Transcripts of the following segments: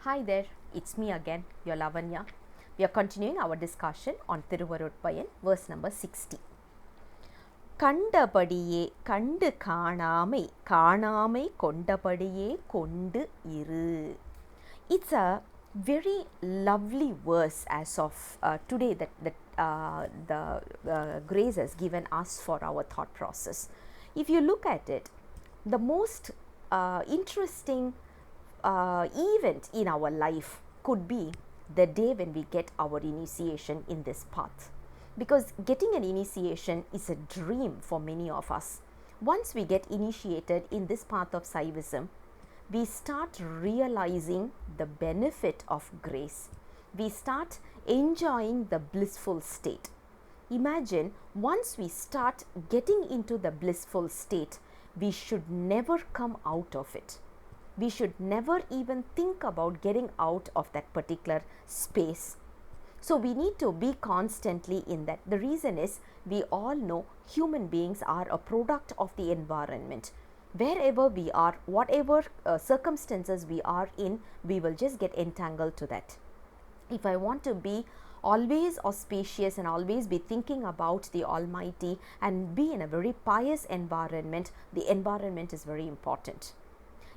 Hi there, it's me again, your Lavanya. We are continuing our discussion on Thiruvarutpayan, verse number 60. Kandapadiyey kandu காணாமை கொண்டபடியே கொண்டு இரு. It's a very lovely verse as of today that the grace has given us for our thought process. If you look at it, the most interesting event in our life could be the day when we get our initiation in this path, because getting an initiation is a dream for many of us. Once we get initiated in this path of Saivism, we start realizing the benefit of grace. We start enjoying the blissful state. Imagine, once we start getting into the blissful state, we should never come out of it. We should never even think about getting out of that particular space. So we need to be constantly in that. The reason is, we all know human beings are a product of the environment. Wherever we are, whatever circumstances we are in, we will just get entangled to that. If I want to be always auspicious and always be thinking about the Almighty and be in a very pious environment, the environment is very important.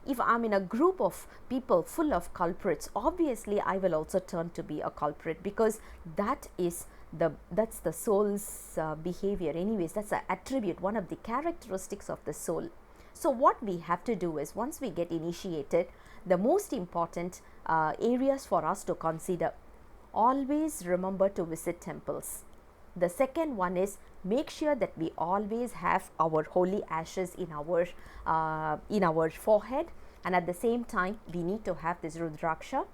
If I'm in a group of people full of culprits, obviously I will also turn to be a culprit, because that's the soul's behavior. Anyways, that's an attribute, one of the characteristics of the soul. So what we have to do is, once we get initiated, the most important areas for us to consider: always remember to visit temples. The second one is, make sure that we always have our holy ashes in our forehead, and at the same time we need to have this Rudraksha.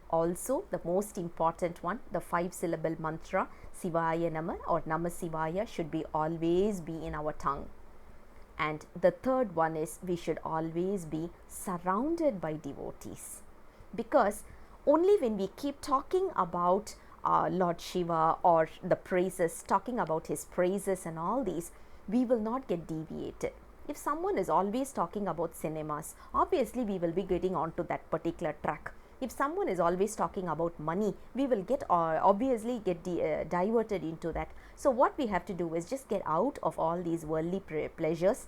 Also, the most important one, the 5-syllable mantra Sivaya Nama or Nama Sivaya should always be in our tongue. And the third one is, we should always be surrounded by devotees, because only when we keep talking about Lord Shiva or the praises, talking about his praises and all these, we will not get deviated. If someone is always talking about cinemas, obviously we will be getting onto that particular track. If someone is always talking about money, we will get obviously get diverted into that. So what we have to do is just get out of all these worldly pleasures,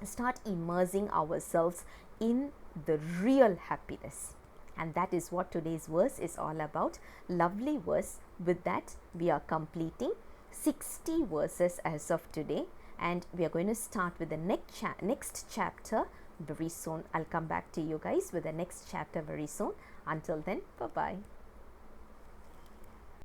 start immersing ourselves in the real happiness. And that is what today's verse is all about. Lovely verse. With that, we are completing 60 verses as of today, and we are going to start with the next chapter very soon. I'll come back to you guys with the next chapter very soon. Until then, bye-bye.